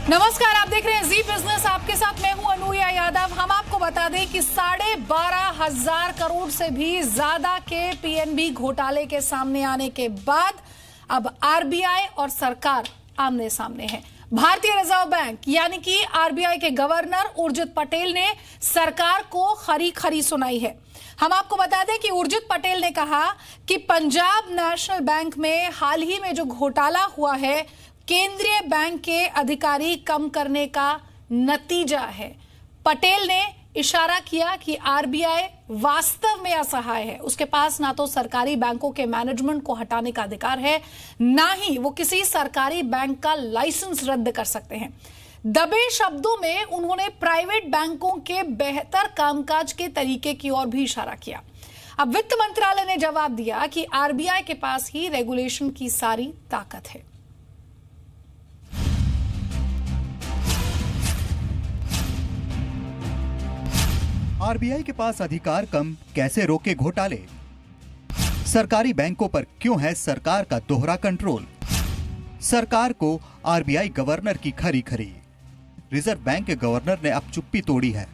नमस्कार, आप देख रहे हैं जी बिजनेस। आपके साथ मैं हूं अनुया यादव। हम आपको बता दें कि 12,500 करोड़ से भी ज्यादा के पीएनबी घोटाले के सामने आने के बाद अब आरबीआई और सरकार आमने सामने है। भारतीय रिजर्व बैंक यानी कि आरबीआई के गवर्नर उर्जित पटेल ने सरकार को खरी सुनाई है। हम आपको बता दें कि उर्जित पटेल ने कहा कि पंजाब नेशनल बैंक में हाल ही में जो घोटाला हुआ है केंद्रीय बैंक के अधिकारी कम करने का नतीजा है। पटेल ने इशारा किया कि आरबीआई वास्तव में असहाय है। उसके पास ना तो सरकारी बैंकों के मैनेजमेंट को हटाने का अधिकार है, ना ही वो किसी सरकारी बैंक का लाइसेंस रद्द कर सकते हैं। दबे शब्दों में उन्होंने प्राइवेट बैंकों के बेहतर कामकाज के तरीके की ओर भी इशारा किया। अब वित्त मंत्रालय ने जवाब दिया कि आरबीआई के पास ही रेगुलेशन की सारी ताकत है। आरबीआई के पास अधिकार कम, कैसे रोके घोटाले? सरकारी बैंकों पर क्यों है सरकार का दोहरा कंट्रोल? सरकार को आरबीआई गवर्नर की खरी। रिजर्व बैंक के गवर्नर ने अब चुप्पी तोड़ी है।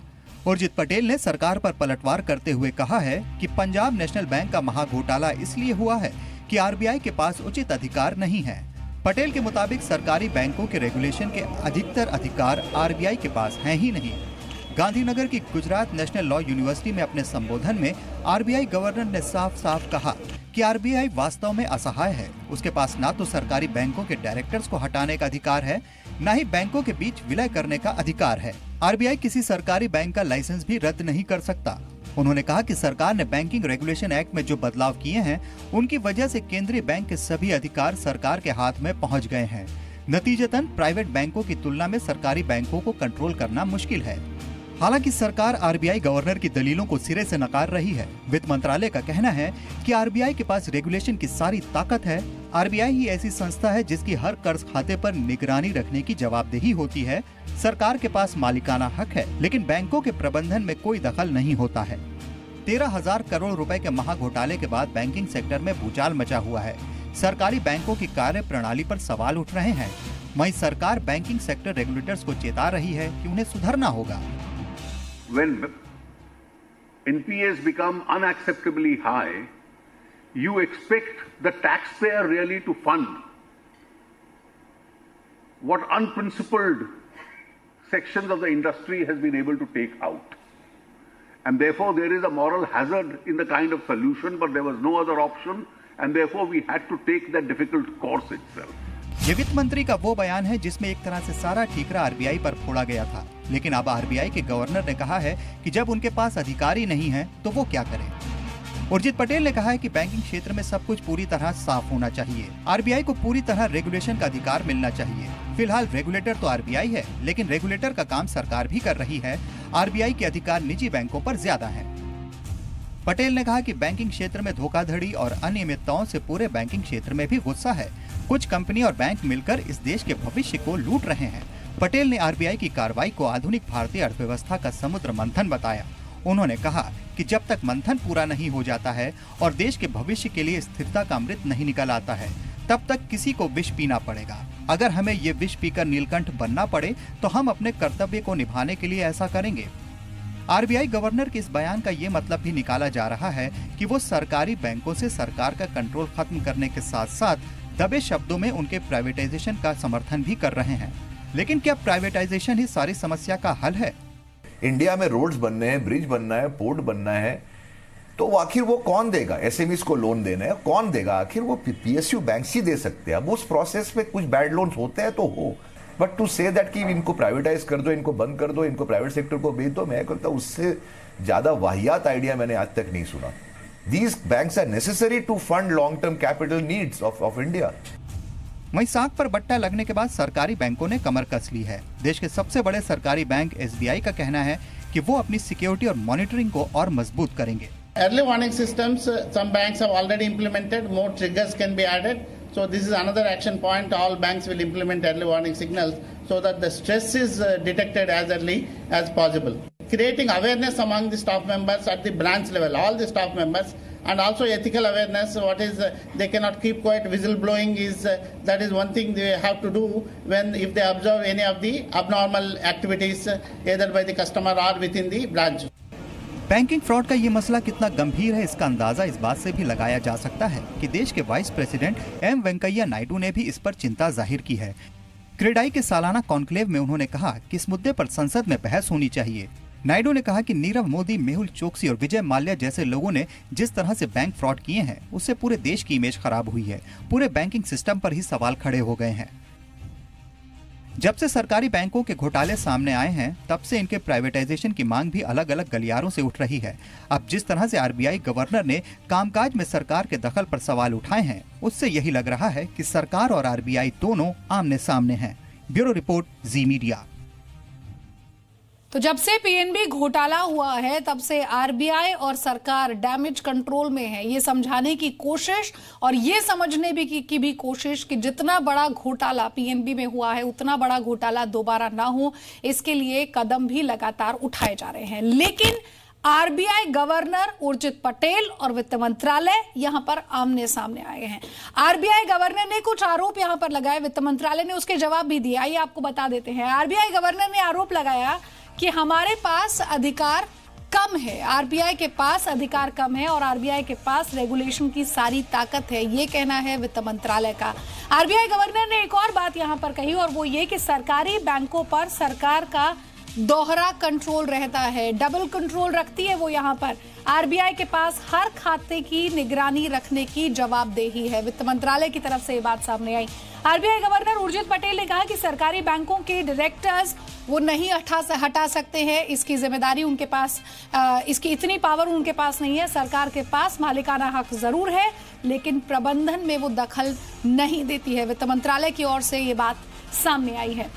उर्जित पटेल ने सरकार पर पलटवार करते हुए कहा है कि पंजाब नेशनल बैंक का महाघोटाला इसलिए हुआ है कि आरबीआई के पास उचित अधिकार नहीं है। पटेल के मुताबिक सरकारी बैंकों के रेगुलेशन के अधिकतर अधिकार आरबीआई के पास हैं ही नहीं। गांधीनगर की गुजरात नेशनल लॉ यूनिवर्सिटी में अपने संबोधन में आरबीआई गवर्नर ने साफ कहा कि आरबीआई वास्तव में असहाय है। उसके पास ना तो सरकारी बैंकों के डायरेक्टर्स को हटाने का अधिकार है, ना ही बैंकों के बीच विलय करने का अधिकार है। आरबीआई किसी सरकारी बैंक का लाइसेंस भी रद्द नहीं कर सकता। उन्होंने कहा कि सरकार ने बैंकिंग रेगुलेशन एक्ट में जो बदलाव किए हैं, उनकी वजह से केंद्रीय बैंक के सभी अधिकार सरकार के हाथ में पहुंच गए हैं। नतीजतन प्राइवेट बैंकों की तुलना में सरकारी बैंकों को कंट्रोल करना मुश्किल है। हालांकि सरकार आरबीआई गवर्नर की दलीलों को सिरे से नकार रही है। वित्त मंत्रालय का कहना है कि आरबीआई के पास रेगुलेशन की सारी ताकत है। आरबीआई ही ऐसी संस्था है जिसकी हर कर्ज खाते पर निगरानी रखने की जवाबदेही होती है। सरकार के पास मालिकाना हक है, लेकिन बैंकों के प्रबंधन में कोई दखल नहीं होता है। 13,000 करोड़ रुपए के महाघोटाले के बाद बैंकिंग सेक्टर में भूचाल मचा हुआ है। सरकारी बैंकों की कार्य प्रणाली पर सवाल उठ रहे हैं। वहीं सरकार बैंकिंग सेक्टर रेगुलेटर्स को चेता रही है कि उन्हें सुधरना होगा। When NPAs become unacceptably high, you expect the taxpayer really to fund what unprincipled sections of the industry has been able to take out. And therefore there is a moral hazard in the kind of solution, but there was no other option, and therefore we had to take that difficult course itself. ये वित्त मंत्री का वो बयान है जिसमें एक तरह से सारा ठीकरा आरबीआई पर फोड़ा गया था। लेकिन अब आरबीआई के गवर्नर ने कहा है कि जब उनके पास अधिकार ही नहीं है तो वो क्या करें। उर्जित पटेल ने कहा है कि बैंकिंग क्षेत्र में सब कुछ पूरी तरह साफ होना चाहिए। आरबीआई को पूरी तरह रेगुलेशन का अधिकार मिलना चाहिए। फिलहाल रेगुलेटर तो आरबीआई है, लेकिन रेगुलेटर का काम सरकार भी कर रही है। आरबीआई के अधिकार निजी बैंकों पर ज्यादा है। पटेल ने कहा कि बैंकिंग क्षेत्र में धोखाधड़ी और अनियमितताओं से पूरे बैंकिंग क्षेत्र में भी गुस्सा है। कुछ कंपनी और बैंक मिलकर इस देश के भविष्य को लूट रहे हैं। पटेल ने आरबीआई की कार्रवाई को आधुनिक भारतीय अर्थव्यवस्था का समुद्र मंथन बताया। उन्होंने कहा कि जब तक मंथन पूरा नहीं हो जाता है और देश के भविष्य के लिए स्थिरता का अमृत नहीं निकल आता है, तब तक किसी को विष पीना पड़ेगा। अगर हमें ये विष पीकर नीलकंठ बनना पड़े तो हम अपने कर्तव्य को निभाने के लिए ऐसा करेंगे। आरबीआई गवर्नर के इस बयान का ये मतलब भी निकाला जा रहा है कि वो सरकारी बैंकों से सरकार का कंट्रोल खत्म करने के साथ साथ दबे शब्दों में उनके प्राइवेटाइजेशन का समर्थन भी कर रहे हैं। लेकिन क्या प्राइवेटाइजेशन ही सारी समस्या का हल है? इंडिया में रोड्स बनने हैं, ब्रिज बनना है, पोर्ट बनना है, तो आखिर वो कौन देगा? एसएमईज को लोन देना है, कौन देगा? आखिर वो पीएसयू बैंक्स ही दे सकते हैं। अब उस प्रोसेस में कुछ बैड लोन्स होते हैं तो हो, बट टू से दैट कि इनको प्राइवेटाइज कर दो, इनको बंद कर दो, इनको प्राइवेट सेक्टर को बेच दो, मैं कहता हूं उससे ज्यादा वाहियात आइडिया मैंने आज तक नहीं सुना। These banks are necessary to fund long-term capital needs of India. वहीं साख पर बट्टा लगने के बाद सरकारी बैंकों ने कमर कस ली है। देश के सबसे बड़े सरकारी बैंक एसबीआई का कहना है कि वो अपनी सिक्योरिटी और मॉनिटरिंग को और मजबूत करेंगे। Early warning systems, some banks have already implemented. More triggers can be added. So this is another action point. All banks will implement early warning signals so that the stress is detected as early as possible. creating awareness among the staff members at the branch level, all the staff members, and also ethical awareness. What is they cannot keep quiet. Whistleblowing is that is one thing they have to do when if they observe any of the abnormal activities either by the customer or within the branch. Banking fraud का ये मसला कितना गंभीर है, इसका अंदाजा इस बात से भी लगाया जा सकता है कि देश के vice president M Venkaiah Naidu ने भी इस पर चिंता जाहिर की है। क्रेडाई के सालाना कॉन्क्लेव में उन्होंने कहा कि इस मुद्दे पर संसद में बहस होनी चाहिए। नायडू ने कहा कि नीरव मोदी, मेहुल चोकसी और विजय माल्या जैसे लोगों ने जिस तरह से बैंक फ्रॉड किए हैं, उससे पूरे देश की इमेज खराब हुई है। पूरे बैंकिंग सिस्टम पर ही सवाल खड़े हो गए हैं। जब से सरकारी बैंकों के घोटाले सामने आए हैं, तब से इनके प्राइवेटाइजेशन की मांग भी अलग अलग गलियारों से उठ रही है। अब जिस तरह से आरबीआई गवर्नर ने कामकाज में सरकार के दखल पर सवाल उठाए हैं, उससे यही लग रहा है कि सरकार और आरबीआई दोनों आमने सामने हैं। ब्यूरो रिपोर्ट, जी मीडिया। तो जब से पीएनबी घोटाला हुआ है, तब से आरबीआई और सरकार डैमेज कंट्रोल में है। ये समझाने की कोशिश और ये समझने की भी कोशिश कि जितना बड़ा घोटाला पीएनबी में हुआ है, उतना बड़ा घोटाला दोबारा ना हो, इसके लिए कदम भी लगातार उठाए जा रहे हैं। लेकिन आरबीआई गवर्नर उर्जित पटेल और वित्त मंत्रालय यहां पर आमने सामने आए हैं। आरबीआई गवर्नर ने कुछ आरोप यहां पर लगाए, वित्त मंत्रालय ने उसके जवाब भी दिया। आइए आपको बता देते हैं। आरबीआई गवर्नर ने आरोप लगाया कि हमारे पास अधिकार कम है, आरबीआई के पास अधिकार कम है और आरबीआई के पास रेगुलेशन की सारी ताकत है, ये कहना है वित्त मंत्रालय का। आरबीआई गवर्नर ने एक और बात यहां पर कही और वो ये कि सरकारी बैंकों पर सरकार का दोहरा कंट्रोल रहता है, डबल कंट्रोल रखती है वो। यहां पर आरबीआई के पास हर खाते की निगरानी रखने की जवाबदेही है। वित्त मंत्रालय की तरफ से ये बात सामने आई। आरबीआई गवर्नर उर्जित पटेल ने कहा कि सरकारी बैंकों के डायरेक्टर्स वो नहीं हटा सकते हैं, इसकी जिम्मेदारी उनके पास, इसकी इतनी पावर उनके पास नहीं है। सरकार के पास मालिकाना हक जरूर है, लेकिन प्रबंधन में वो दखल नहीं देती है। वित्त मंत्रालय की ओर से ये बात सामने आई है।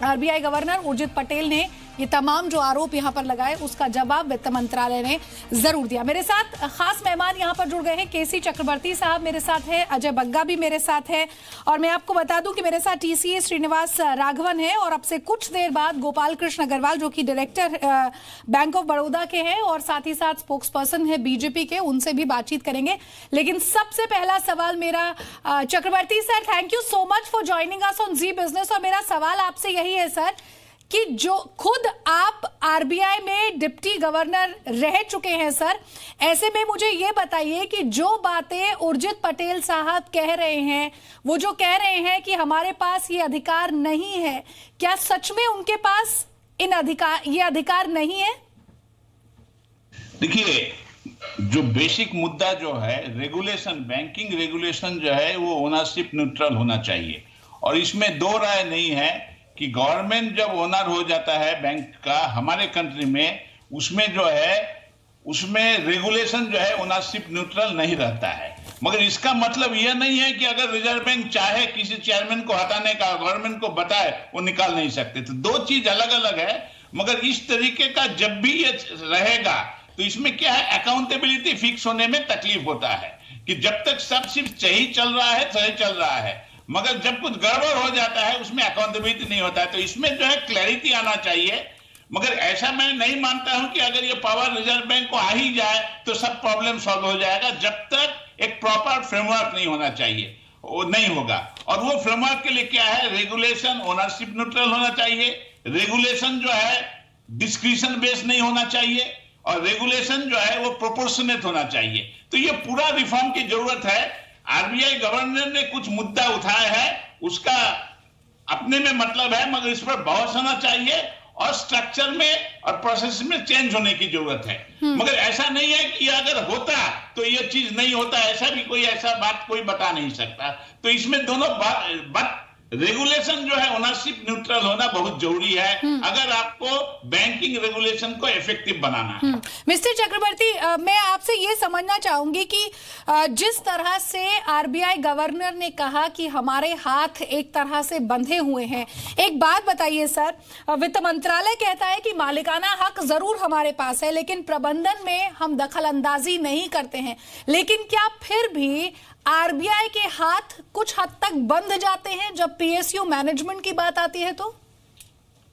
आरबीआई गवर्नर उर्जित पटेल ने ये तमाम जो आरोप यहां पर लगाए, उसका जवाब वित्त मंत्रालय ने जरूर दिया। मेरे साथ खास मेहमान यहां पर जुड़ गए हैं। केसी चक्रवर्ती साहब मेरे साथ है, अजय बग्गा भी मेरे साथ है और मैं आपको बता दूं कि मेरे साथ टीसीए श्रीनिवास राघवन है और अब से कुछ देर बाद गोपाल कृष्ण अग्रवाल जो कि डायरेक्टर बैंक ऑफ बड़ौदा के हैं और साथ ही साथ स्पोक्स पर्सन है बीजेपी के, उनसे भी बातचीत करेंगे। लेकिन सबसे पहला सवाल मेरा, Chakravarti sir, thank you so much for joining us on Zee business. और मेरा सवाल आपसे यही है सर कि जो खुद आप आरबीआई में डिप्टी गवर्नर रह चुके हैं सर, ऐसे में मुझे ये बताइए कि जो बातें उर्जित पटेल साहब कह रहे हैं, वो जो कह रहे हैं कि हमारे पास ये अधिकार नहीं है, क्या सच में उनके पास ये अधिकार नहीं है? देखिए, जो बेसिक मुद्दा जो है रेगुलेशन, बैंकिंग रेगुलेशन जो है वो ओनरशिप न्यूट्रल होना चाहिए और इसमें दो राय नहीं है कि गवर्नमेंट जब ओनर हो जाता है बैंक का हमारे कंट्री में, उसमें जो है उसमें रेगुलेशन जो है ओनरशिप न्यूट्रल नहीं रहता है। मगर इसका मतलब यह नहीं है कि अगर रिजर्व बैंक चाहे किसी चेयरमैन को हटाने का, गवर्नमेंट को बताए, वो निकाल नहीं सकते। तो दो चीज अलग अलग है। मगर इस तरीके का जब भी ये रहेगा तो इसमें क्या है, अकाउंटेबिलिटी फिक्स होने में तकलीफ होता है कि जब तक सब सिर्फ सही चल रहा है, सही चल रहा है, मगर जब कुछ गड़बड़ हो जाता है उसमें अकाउंटेबिलिटी नहीं होता है। तो इसमें जो है क्लैरिटी आना चाहिए। मगर ऐसा मैं नहीं मानता हूं कि अगर ये पावर रिजर्व बैंक को आ ही जाए तो सब प्रॉब्लम सॉल्व हो जाएगा। जब तक एक प्रॉपर फ्रेमवर्क नहीं होना चाहिए, वो नहीं होगा। और वो फ्रेमवर्क के लिए क्या है, रेगुलेशन ओनरशिप न्यूट्रल होना चाहिए, रेगुलेशन जो है डिस्क्रिशन बेस्ड नहीं होना चाहिए और रेगुलेशन जो है वो प्रोपोर्शनेट होना चाहिए। तो ये पूरा रिफॉर्म की जरूरत है। आरबीआई गवर्नर ने कुछ मुद्दा उठाया है, उसका अपने में मतलब है, मगर इस पर बहस होना चाहिए और स्ट्रक्चर में और प्रोसेस में चेंज होने की जरूरत है। मगर ऐसा नहीं है कि अगर होता तो ये चीज नहीं होता, ऐसा भी कोई ऐसा बात कोई बता नहीं सकता। तो इसमें दोनों बात रेगुलेशन जो है ओनरशिप न्यूट्रल होना बहुत जरूरी है अगर आपको बैंकिंग रेगुलेशन को इफेक्टिव बनाना है। मिस्टर चक्रवर्ती, मैं आपसे ये समझना चाहूंगी कि जिस तरह से आरबीआई गवर्नर ने कहा कि हमारे हाथ एक तरह से बंधे हुए हैं, एक बात बताइए सर, वित्त मंत्रालय कहता है कि मालिकाना हक जरूर हमारे पास है लेकिन प्रबंधन में हम दखल अंदाजी नहीं करते हैं, लेकिन क्या फिर भी आरबीआई के हाथ कुछ हद तक बंध जाते हैं जब पीएसयू मैनेजमेंट की बात आती है? तो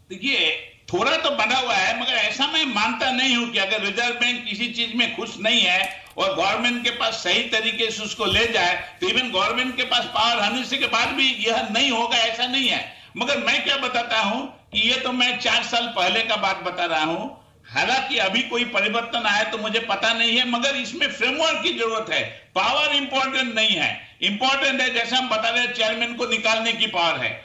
देखिए, थोड़ा तो बना हुआ है, मगर ऐसा मैं मानता नहीं हूं कि अगर रिजर्व बैंक किसी चीज में खुश नहीं है और गवर्नमेंट के पास सही तरीके से उसको ले जाए तो इवन गवर्नमेंट के पास पावर आने से के बाद भी यह नहीं होगा, ऐसा नहीं है। मगर मैं क्या बताता हूं कि ये तो मैं 4 साल पहले का बात बता रहा हूं, हालांकि अभी कोई परिवर्तन आया तो मुझे पता नहीं है, मगर इसमें फ्रेमवर्क की जरूरत है। पावर इंपॉर्टेंट नहीं है, इंपॉर्टेंट है जैसे हम बता रहे हैं चेयरमैन को निकालने की पावर है।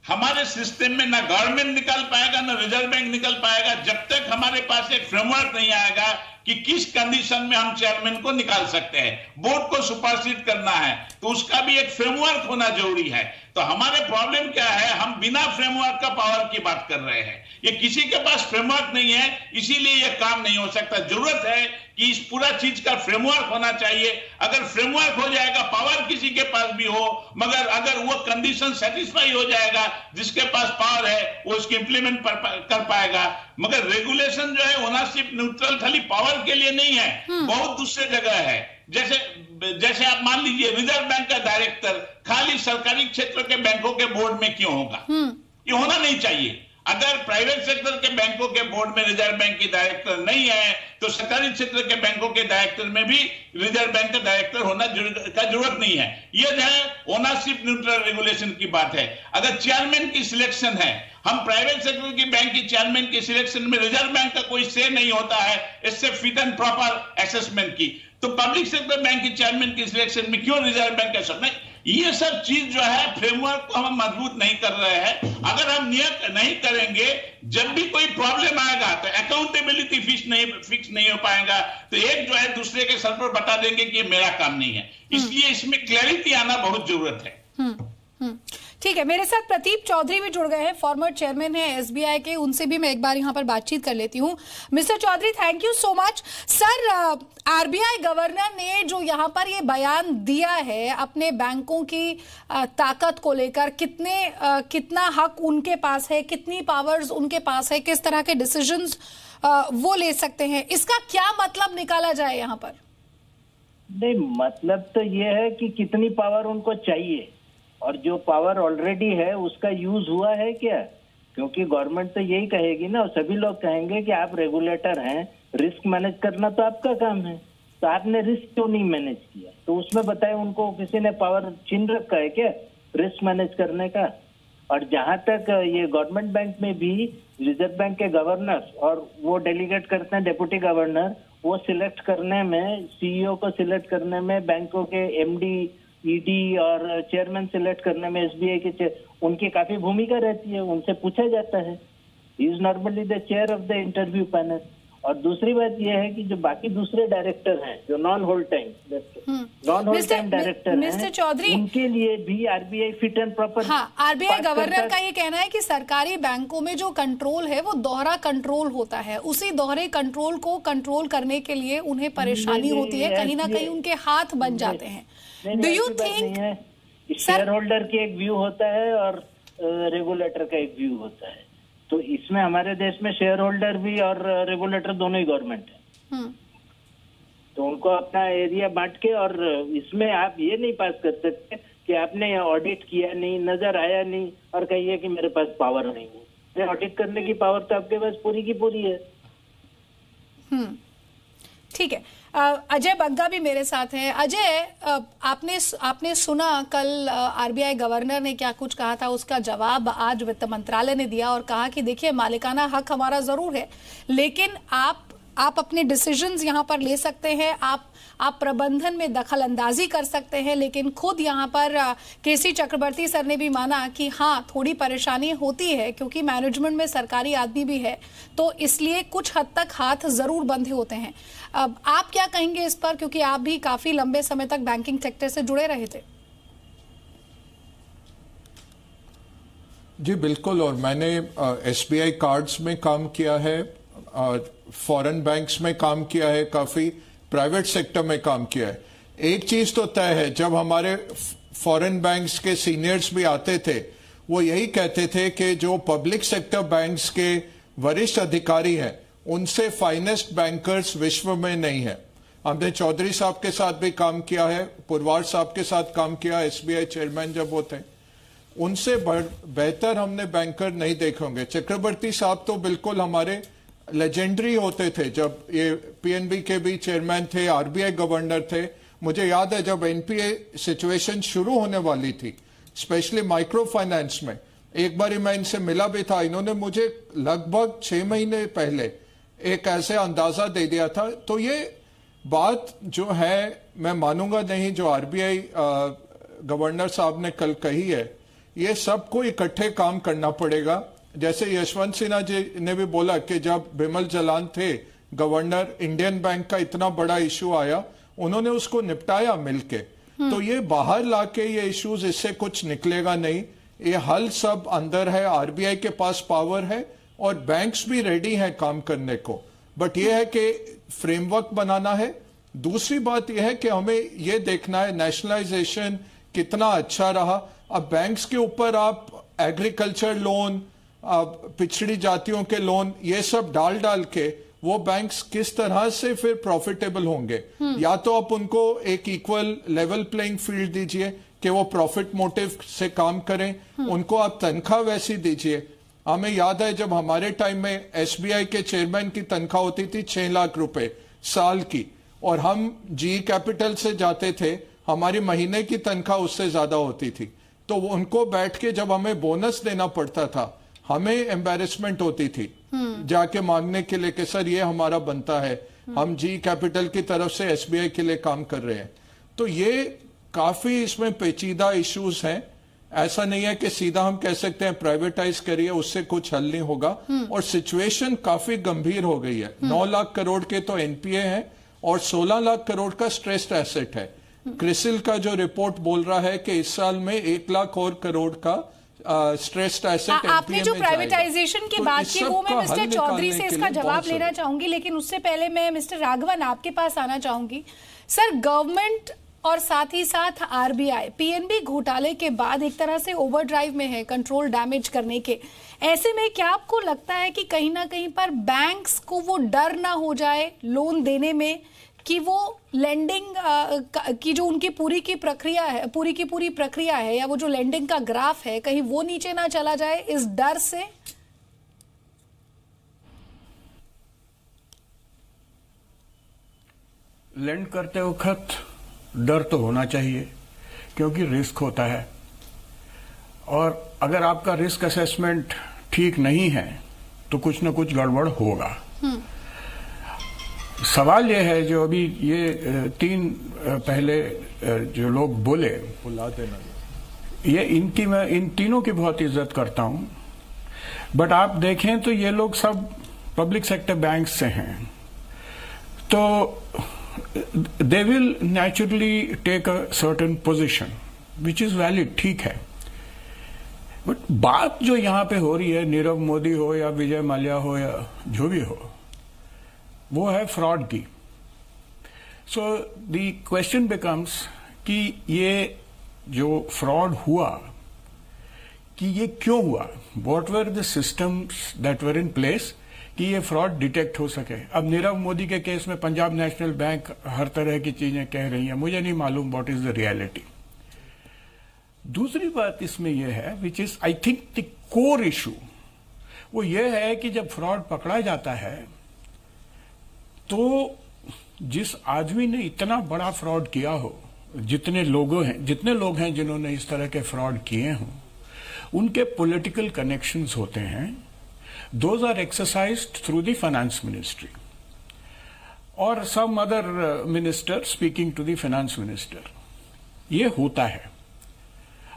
हमारे सिस्टम में ना गवर्नमेंट निकाल पाएगा ना रिजर्व बैंक निकाल पाएगा जब तक हमारे पास एक फ्रेमवर्क नहीं आएगा कि किस कंडीशन में हम चेयरमैन को निकाल सकते हैं। बोर्ड को सुपरसीड करना है तो उसका भी एक फ्रेमवर्क होना जरूरी है। तो हमारे प्रॉब्लम क्या है, हम बिना फ्रेमवर्क का पावर की बात कर रहे हैं। ये किसी के पास फ्रेमवर्क नहीं है, इसीलिए ये काम नहीं हो सकता। जरूरत है कि इस पूरा चीज का फ्रेमवर्क होना चाहिए। अगर फ्रेमवर्क हो जाएगा, पावर किसी के पास भी हो, मगर अगर वो कंडीशन सेटिस्फाई हो जाएगा, जिसके पास पावर है वो उसकी इंप्लीमेंट कर पाएगा। मगर रेगुलेशन जो है ओनरशिप न्यूट्रल खाली पावर के लिए नहीं है, बहुत दूसरे जगह है। जैसे आप मान लीजिए रिजर्व बैंक का डायरेक्टर खाली सरकारी क्षेत्र के बैंकों के बोर्ड में क्यों होगा? ये होना नहीं चाहिए। अगर प्राइवेट सेक्टर के बैंकों के बोर्ड में रिजर्व बैंक की डायरेक्टर नहीं है तो सरकारी क्षेत्र के बैंकों के डायरेक्टर में भी रिजर्व बैंक का डायरेक्टर होना का जरूरत नहीं है। यह जो है ओनरशिप न्यूट्रल रेगुलेशन की बात है। अगर चेयरमैन की सिलेक्शन है, हम प्राइवेट सेक्टर की बैंक की चेयरमैन की सिलेक्शन में रिजर्व बैंक का कोई से नहीं होता है, इससे फिट एंड प्रॉपर असेसमेंट की, तो पब्लिक सेक्टर बैंक की चेयरमैन की सिलेक्शन में क्यों रिजर्व बैंक का सब नहीं? ये सब चीज जो है फ्रेमवर्क को हम मजबूत नहीं कर रहे हैं। अगर हम नियत नहीं करेंगे, जब भी कोई प्रॉब्लम आएगा तो अकाउंटेबिलिटी फिक्स नहीं हो पाएगा, तो एक जो है दूसरे के सर पर बता देंगे कि ये मेरा काम नहीं है। इसलिए इसमें क्लैरिटी आना बहुत जरूरत है। ठीक है, मेरे साथ प्रदीप चौधरी भी जुड़ गए हैं, फॉर्मर चेयरमैन है एसबीआई के। उनसे भी मैं एक बार यहाँ पर बातचीत कर लेती हूँ। Mister Chaudhary, thank you so much. Sir, RBI governor ने जो यहाँ पर ये बयान दिया है अपने बैंकों की ताकत को लेकर, कितना हक उनके पास है, कितनी पावर्स उनके पास है, किस तरह के डिसीजंस वो ले सकते हैं, इसका क्या मतलब निकाला जाए यहाँ पर? नहीं, मतलब तो ये है कि कितनी पावर उनको चाहिए और जो पावर ऑलरेडी है उसका यूज हुआ है क्या? क्योंकि गवर्नमेंट तो यही कहेगी ना, और सभी लोग कहेंगे कि आप रेगुलेटर हैं, रिस्क मैनेज करना तो आपका काम है, तो आपने रिस्क क्यों नहीं मैनेज किया? तो उसमें बताए उनको किसी ने पावर छीन रखा है क्या रिस्क मैनेज करने का? और जहां तक ये गवर्नमेंट बैंक में भी रिजर्व बैंक के गवर्नर और वो डेलीगेट करते हैं डेप्यूटी गवर्नर, वो सिलेक्ट करने में, सीईओ को सिलेक्ट करने में, बैंकों के एमडी, ईडी और चेयरमैन सिलेक्ट करने में एसबीआई के उनकी काफी भूमिका रहती है, उनसे पूछा जाता है। He is normally the chair of the interview panel. और दूसरी बात यह है कि जो बाकी दूसरे डायरेक्टर हैं, जो non whole time director mister Chaudhary, उनके लिए भी आरबीआई फिट एंड प्रॉपर। हाँ, आरबीआई गवर्नर का ये कहना है कि सरकारी बैंकों में जो कंट्रोल है वो दोहरा कंट्रोल होता है, उसी दोहरे कंट्रोल को कंट्रोल करने के लिए उन्हें परेशानी होती है, कहीं ना कहीं उनके हाथ बन जाते हैं। Do you think share holder की एक व्यू होता है और रेगुलेटर का एक व्यू होता है, तो इसमें हमारे देश में शेयर होल्डर भी और रेगुलेटर दोनों ही गवर्नमेंट है, तो उनको अपना एरिया बांट के, और इसमें आप ये नहीं पास कर सकते कि आपने ऑडिट किया नहीं, नजर आया नहीं और कहिए कि मेरे पास पावर नहीं है। ऑडिट करने की पावर तो आपके पास पूरी की पूरी है। ठीक है, अजय बग्गा भी मेरे साथ हैं। अजय, आपने सुना कल आरबीआई गवर्नर ने क्या कुछ कहा था, उसका जवाब आज वित्त मंत्रालय ने दिया और कहा कि देखिए मालिकाना हक हमारा जरूर है, लेकिन आप अपने डिसीजंस यहाँ पर ले सकते हैं, आप प्रबंधन में दखल अंदाजी कर सकते हैं, लेकिन खुद यहाँ पर केसी चक्रवर्ती सर ने भी माना कि हाँ थोड़ी परेशानी होती है क्योंकि मैनेजमेंट में सरकारी आदमी भी है, तो इसलिए कुछ हद तक हाथ जरूर बंधे होते हैं। अब आप क्या कहेंगे इस पर, क्योंकि आप भी काफी लंबे समय तक बैंकिंग सेक्टर से जुड़े रहे थे? जी बिल्कुल, और मैंने एसबीआई कार्ड्स में काम किया है, फॉरेन बैंक्स में काम किया है, काफी प्राइवेट सेक्टर में काम किया है। एक चीज तो तय है, जब हमारे फॉरेन बैंक्स के सीनियर्स भी आते थे वो यही कहते थे कि जो पब्लिक सेक्टर बैंक्स के वरिष्ठ अधिकारी हैं उनसे फाइनेस्ट बैंकर्स विश्व में नहीं है। हमने चौधरी साहब के साथ भी काम किया है, पुरवार साहब के साथ काम किया, एसबीआई चेयरमैन जब वो थे, उनसे बेहतर हमने बैंकर नहीं देखे होंगे। चक्रवर्ती साहब तो बिल्कुल हमारे लेजेंडरी होते थे। जब ये पीएनबी के भी चेयरमैन थे, आरबीआई गवर्नर थे, मुझे याद है जब एनपीए सिचुएशन शुरू होने वाली थी, स्पेशली माइक्रो फाइनेंस में, एक बार मैं इनसे मिला भी था। इन्होंने मुझे लगभग 6 महीने पहले एक ऐसे अंदाजा दे दिया था। तो ये बात जो है मैं मानूंगा नहीं, जो आरबीआई गवर्नर साहब ने कल कही है, ये सबको इकट्ठे काम करना पड़ेगा। जैसे यशवंत सिन्हा जी ने भी बोला कि जब बिमल जलान थे गवर्नर, इंडियन बैंक का इतना बड़ा इशू आया, उन्होंने उसको निपटाया मिलके। तो ये बाहर लाके ये इश्यूज, इससे कुछ निकलेगा नहीं। ये हल सब अंदर है, आरबीआई के पास पावर है और बैंक्स भी रेडी हैं काम करने को। बट ये है कि फ्रेमवर्क बनाना है। दूसरी बात यह है कि हमें यह देखना है नेशनलाइजेशन कितना अच्छा रहा। अब बैंक्स के ऊपर आप एग्रीकल्चर लोन, पिछड़ी जातियों के लोन, ये सब डाल डाल के वो बैंक्स किस तरह से फिर प्रॉफिटेबल होंगे। या तो आप उनको एक इक्वल लेवल प्लेइंग फील्ड दीजिए कि वो प्रॉफिट मोटिव से काम करें, उनको आप तनख्वाह वैसी दीजिए। हमें याद है जब हमारे टाइम में एसबीआई के चेयरमैन की तनख्वाह होती थी 6 लाख रुपए साल की, और हम जी कैपिटल से जाते थे, हमारी महीने की तनख्वाह उससे ज्यादा होती थी। तो उनको बैठ के जब हमें बोनस देना पड़ता था, हमें एम्बैरेसमेंट होती थी जाके मांगने के लिए कि सर ये हमारा बनता है, हम जी कैपिटल की तरफ से एसबीआई के लिए काम कर रहे हैं। तो ये काफी इसमें पेचीदा इश्यूज हैं। ऐसा नहीं है कि सीधा हम कह सकते हैं प्राइवेटाइज करिए, उससे कुछ हल नहीं होगा। और सिचुएशन काफी गंभीर हो गई है। 9 लाख करोड़ के तो एनपीए हैं और 16 लाख करोड़ का स्ट्रेस्ड एसेट है। क्रिसिल का जो रिपोर्ट बोल रहा है कि इस साल में 1 लाख और करोड़ का स्ट्रेस्ड एसेट। आपने जो प्राइवेटाइजेशन की बात की वो मैं मिस्टर चौधरी से इसका जवाब लेना चाहूंगी, लेकिन उससे पहले मैं मिस्टर राघवन आपके पास आना चाहूंगी। सर, गवर्नमेंट और साथ ही साथ आरबीआई पीएनबी घोटाले के बाद एक तरह से ओवरड्राइव में है कंट्रोल डैमेज करने के। ऐसे में क्या आपको लगता है कि कहीं ना कहीं पर बैंक्स को वो डर ना हो जाए लोन देने में कि वो लेंडिंग की जो उनकी पूरी की पूरी प्रक्रिया है या वो जो लेंडिंग का ग्राफ है, कहीं वो नीचे ना चला जाए इस डर से? लेंड करते वक्त डर तो होना चाहिए, क्योंकि रिस्क होता है, और अगर आपका रिस्क असेसमेंट ठीक नहीं है तो कुछ ना कुछ गड़बड़ होगा। सवाल यह है, जो अभी ये 3 पहले जो लोग बोले, बुला देना, ये इनकी मैं इन तीनों की बहुत इज्जत करता हूं, बट आप देखें तो ये लोग सब पब्लिक सेक्टर बैंक से हैं, तो they will naturally take a certain position which is valid, ठीक है। बट बात जो यहां पे हो रही है, नीरव मोदी हो या विजय माल्या हो या जो भी हो, वो है फ्रॉड की। सो द क्वेश्चन बिकम्स कि ये जो फ्रॉड हुआ, कि ये क्यों हुआ, what were the systems that were in place कि ये फ्रॉड डिटेक्ट हो सके। अब नीरव मोदी के केस में पंजाब नेशनल बैंक हर तरह की चीजें कह रही हैं, मुझे नहीं मालूम व्हाट इज द रियलिटी। दूसरी बात इसमें यह है, which is I think the core issue, वो ये है कि जब फ्रॉड पकड़ा जाता है तो जिस आदमी ने इतना बड़ा फ्रॉड किया हो, जितने लोग हैं जिन्होंने इस तरह के फ्रॉड किए हों, उनके पॉलिटिकल कनेक्शंस होते हैं। Those are exercised through the finance ministry or some other minister speaking to the finance minister. ये होता है।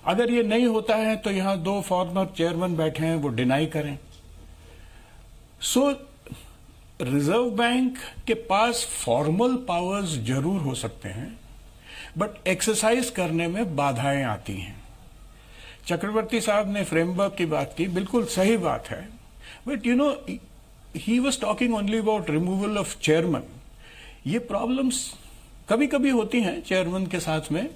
अगर ये नहीं होता है तो यहां 2 फॉर्मर चेयरमैन बैठे हैं, वो डिनाई करें। सो रिजर्व बैंक के पास फॉर्मल पावर्स जरूर हो सकते हैं, बट एक्सरसाइज करने में बाधाएं आती हैं। चक्रवर्ती साहब ने फ्रेमवर्क की बात की, बिल्कुल सही बात है, but you know he was talking only about removal of chairman. ये प्रॉब्लम्स कभी कभी होती हैं चेयरमैन के साथ में,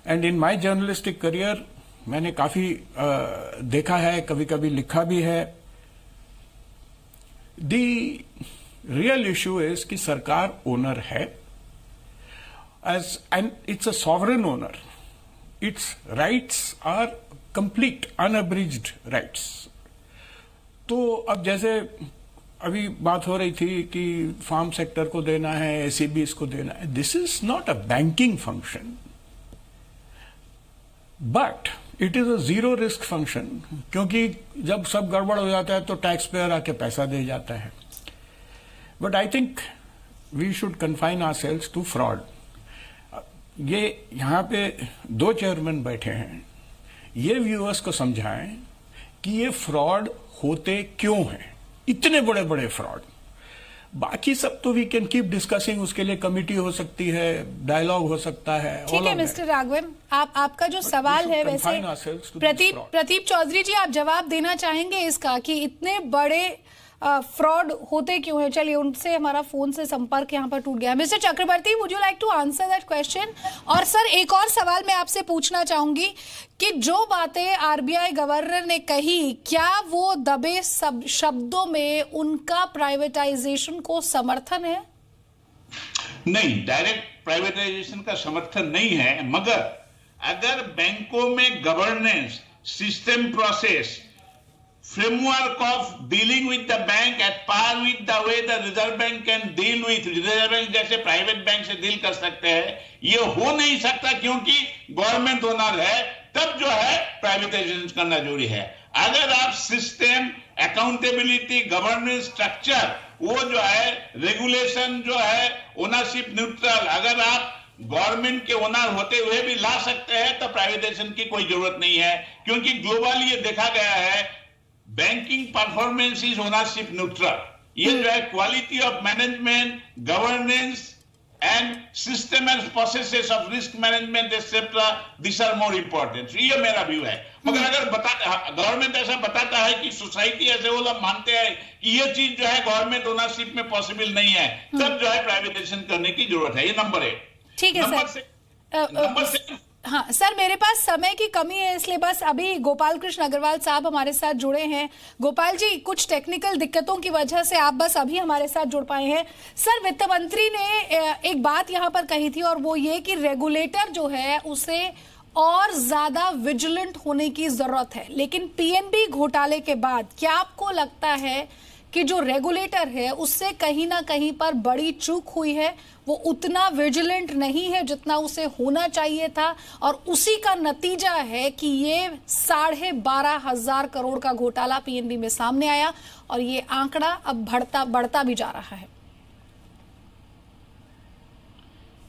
and in my journalistic career मैंने काफी देखा है, कभी कभी लिखा भी है। द रियल इशू इज कि सरकार ओनर है, and it's a sovereign owner, it's rights are complete unabridged rights. तो अब जैसे अभी बात हो रही थी कि फार्म सेक्टर को देना है, एसईबीज को देना है. This is not a banking function, but it is a zero risk function, क्योंकि जब सब गड़बड़ हो जाता है तो टैक्स पेयर आके पैसा दे जाता है. But I think we should confine ourselves to fraud. ये यहां पे 2 चेयरमैन बैठे हैं, ये व्यूअर्स को समझाएं कि ये फ्रॉड होते क्यों हैं, इतने बड़े बड़े फ्रॉड. बाकी सब तो वी कैन कीप डिस्कसिंग, उसके लिए कमेटी हो सकती है, डायलॉग हो सकता है. ठीक है मिस्टर राघवन, आपका जो सवाल है वैसे प्रदीप चौधरी जी आप जवाब देना चाहेंगे इसका कि इतने बड़े फ्रॉड होते क्यों है? चलिए, उनसे हमारा फोन से संपर्क यहाँ पर टूट गया. Mister Chakraborty, would you like to answer that question? और सर, एक और सवाल मैं आपसे पूछना चाहूंगी कि जो बातें आरबीआई गवर्नर ने कही, क्या वो दबे शब्दों में उनका प्राइवेटाइजेशन को समर्थन है? नहीं, डायरेक्ट प्राइवेटाइजेशन का समर्थन नहीं है, मगर अगर बैंकों में governance, system, process, framework of dealing with the bank at par with the way the Reserve Bank can deal with, Reserve Bank जैसे प्राइवेट बैंक से डील कर सकते हैं, ये हो नहीं सकता क्योंकि गवर्नमेंट ओनर है. तब जो है प्राइवेटाइजेशन करना जरूरी है. अगर आप सिस्टम, अकाउंटेबिलिटी, गवर्नेंस, स्ट्रक्चर, वो जो है रेगुलेशन जो है ओनरशिप न्यूट्रल, अगर आप गवर्नमेंट के ओनर होते हुए भी ला सकते हैं तो प्राइवेटाइजेशन की कोई जरूरत नहीं है. क्योंकि ग्लोबली ये देखा गया है, banking performance is ownership neutral. ये जो है quality of management, governance and system and processes of risk management etcetera, this are more important. ये मेरा व्यू है. मगर अगर गवर्नमेंट ऐसा बताता है कि सोसाइटी ऐसे वो लोग मानते हैं कि ये चीज जो है गवर्नमेंट ओनरशिप में पॉसिबल नहीं है, तब जो है प्राइवेटाइजेशन करने की जरूरत है. ये नंबर 1. ठीक है नंबर 2, हाँ सर, मेरे पास समय की कमी है, इसलिए बस अभी गोपाल कृष्ण अग्रवाल साहब हमारे साथ जुड़े हैं. गोपाल जी, कुछ टेक्निकल दिक्कतों की वजह से आप बस अभी हमारे साथ जुड़ पाए हैं. सर, वित्त मंत्री ने एक बात यहां पर कही थी, और वो ये कि रेगुलेटर जो है उसे और ज्यादा विजिलेंट होने की जरूरत है. लेकिन पीएनबी घोटाले के बाद क्या आपको लगता है कि जो रेगुलेटर है उससे कहीं ना कहीं पर बड़ी चूक हुई है, वो उतना विजिलेंट नहीं है जितना उसे होना चाहिए था, और उसी का नतीजा है कि ये 12,500 करोड़ का घोटाला पीएनबी में सामने आया, और ये आंकड़ा अब बढ़ता भी जा रहा है?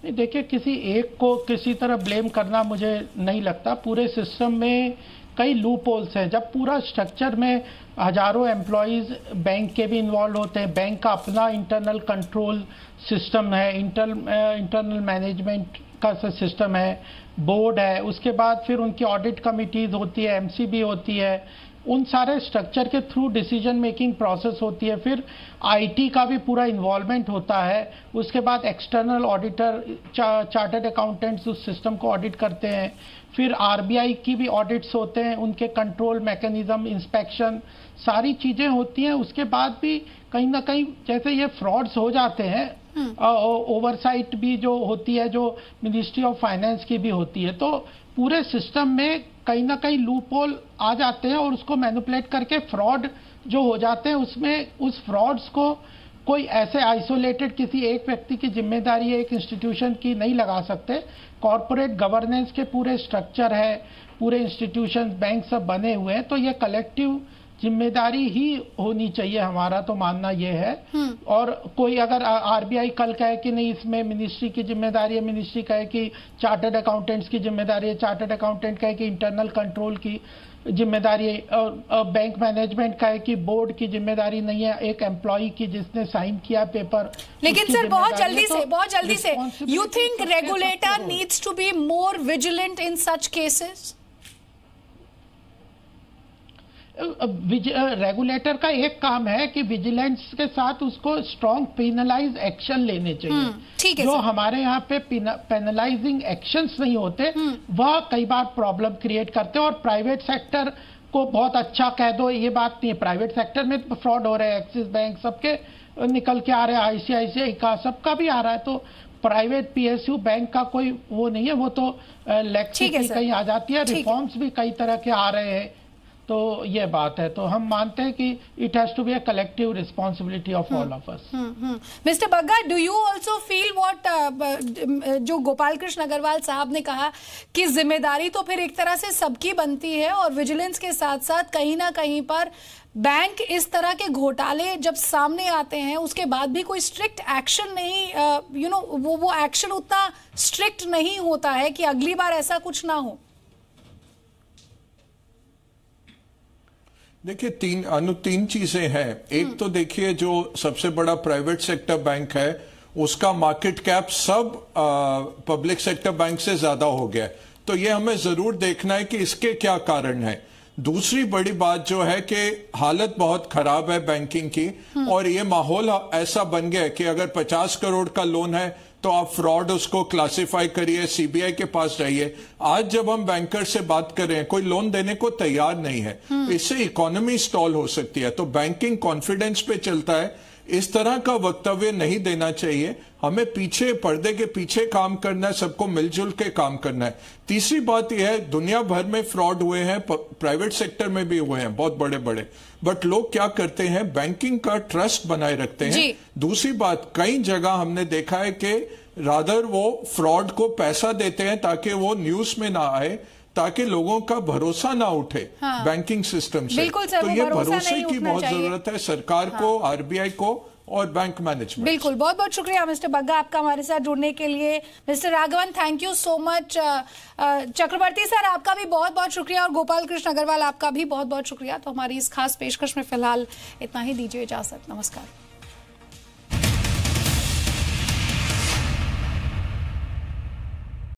देखिए, किसी एक को किसी तरह ब्लेम करना मुझे नहीं लगता. पूरे सिस्टम में कई लूप होल्स हैं. जब पूरा स्ट्रक्चर में हजारों एम्प्लॉयज बैंक के भी इन्वॉल्व होते हैं, बैंक का अपना इंटरनल कंट्रोल सिस्टम है, इंटरनल मैनेजमेंट का सिस्टम है, बोर्ड है, उसके बाद फिर उनकी ऑडिट कमिटीज होती है, एमसीबी होती है, उन सारे स्ट्रक्चर के थ्रू डिसीजन मेकिंग प्रोसेस होती है. फिर आईटी का भी पूरा इन्वॉल्वमेंट होता है. उसके बाद एक्सटर्नल ऑडिटर, चार्टर्ड अकाउंटेंट्स उस सिस्टम को ऑडिट करते हैं. फिर आरबीआई की भी ऑडिट्स होते हैं, उनके कंट्रोल मैकेनिज्म, इंस्पेक्शन, सारी चीजें होती हैं. उसके बाद भी कहीं ना कहीं जैसे ये फ्रॉड्स हो जाते हैं, ओवरसाइट भी जो होती है, जो मिनिस्ट्री ऑफ फाइनेंस की भी होती है, तो पूरे सिस्टम में कहीं ना कहीं लूप होल आ जाते हैं, और उसको मैनिपुलेट करके फ्रॉड जो हो जाते हैं, उसमें उस फ्रॉड्स को कोई ऐसे आइसोलेटेड किसी एक व्यक्ति की जिम्मेदारी है, एक इंस्टीट्यूशन की नहीं लगा सकते. कॉरपोरेट गवर्नेंस के पूरे स्ट्रक्चर है, पूरे इंस्टीट्यूशन, बैंक सब बने हुए हैं, तो ये कलेक्टिव जिम्मेदारी ही होनी चाहिए. हमारा तो मानना ये है. और कोई अगर आरबीआई कल कहे कि नहीं इसमें मिनिस्ट्री की जिम्मेदारी है, मिनिस्ट्री कहे कि चार्टर्ड अकाउंटेंट्स की जिम्मेदारी है, चार्टर्ड अकाउंटेंट कहे कि इंटरनल कंट्रोल की जिम्मेदारी है, और बैंक मैनेजमेंट कहे कि बोर्ड की जिम्मेदारी नहीं है, एक एम्प्लॉय की जिसने साइन किया पेपर. लेकिन सर, बहुत जल्दी से you think regulator needs to be more vigilant in such cases? Regulator का एक काम है कि विजिलेंस के साथ उसको स्ट्रॉन्ग पेनलाइज एक्शन लेने चाहिए. ठीक है. जो हमारे यहाँ पे पेनलाइजिंग एक्शंस नहीं होते, वह कई बार प्रॉब्लम क्रिएट करते हैं. और प्राइवेट सेक्टर को बहुत अच्छा कह दो, ये बात नहीं है. प्राइवेट सेक्टर में फ्रॉड हो रहे हैं, एक्सिस बैंक सबके निकल के आ रहे हैं, आईसीआईसीआई का सबका भी आ रहा है. तो प्राइवेट पीएसयू बैंक का कोई वो नहीं है, वो तो लेक्सी कहीं आ जाती है. रिफॉर्म्स भी कई तरह के आ रहे हैं. तो ये बात है। तो हम मानते हैं कि it has to be a collective responsibility of all of us. Mister Bagga, do you also feel what जो गोपाल कृष्ण अग्रवाल साहब ने कहा कि जिम्मेदारी तो फिर एक तरह से सबकी बनती है और विजिलेंस के साथ साथ कहीं ना कहीं पर बैंक इस तरह के घोटाले जब सामने आते हैं उसके बाद भी कोई स्ट्रिक्ट एक्शन नहीं, वो एक्शन उतना स्ट्रिक्ट नहीं होता है कि अगली बार ऐसा कुछ ना हो? देखिए तीन चीजें हैं। एक तो देखिए जो सबसे बड़ा प्राइवेट सेक्टर बैंक है उसका मार्केट कैप सब पब्लिक सेक्टर बैंक से ज्यादा हो गया है, तो ये हमें जरूर देखना है कि इसके क्या कारण है। दूसरी बड़ी बात जो है कि हालत बहुत खराब है बैंकिंग की, और ये माहौल ऐसा बन गया है कि अगर 50 करोड़ का लोन है तो आप फ्रॉड उसको क्लासिफाई करिए, सीबीआई के पास जाइए। आज जब हम बैंकर से बात कर रहे हैं कोई लोन देने को तैयार नहीं है, इससे इकोनॉमी स्टॉल हो सकती है। तो बैंकिंग कॉन्फिडेंस पे चलता है, इस तरह का वक्तव्य नहीं देना चाहिए। हमें पीछे पर्दे के पीछे काम करना है, सबको मिलजुल के काम करना है। तीसरी बात यह है दुनिया भर में फ्रॉड हुए हैं, प्राइवेट सेक्टर में भी हुए हैं बहुत बड़े बड़े, बट लोग क्या करते हैं बैंकिंग का ट्रस्ट बनाए रखते हैं। दूसरी बात कई जगह हमने देखा है कि रादर वो फ्रॉड को पैसा देते हैं ताकि वो न्यूज में ना आए, ताकि लोगों का भरोसा ना उठे बैंकिंग सिस्टम से। तो ये भरोसे की बहुत जरूरत है सरकार को, आरबीआई को और बैंक मैनेजमेंट। बिल्कुल, बहुत बहुत शुक्रिया मिस्टर बग्गा आपका हमारे साथ जुड़ने के लिए। Mister Raghavan, thank you so much. Chakraborty sir आपका भी बहुत बहुत शुक्रिया, और गोपाल कृष्ण अग्रवाल आपका भी बहुत बहुत शुक्रिया। तो हमारी इस खास पेशकश में फिलहाल इतना ही, दीजिए इजाजत, नमस्कार।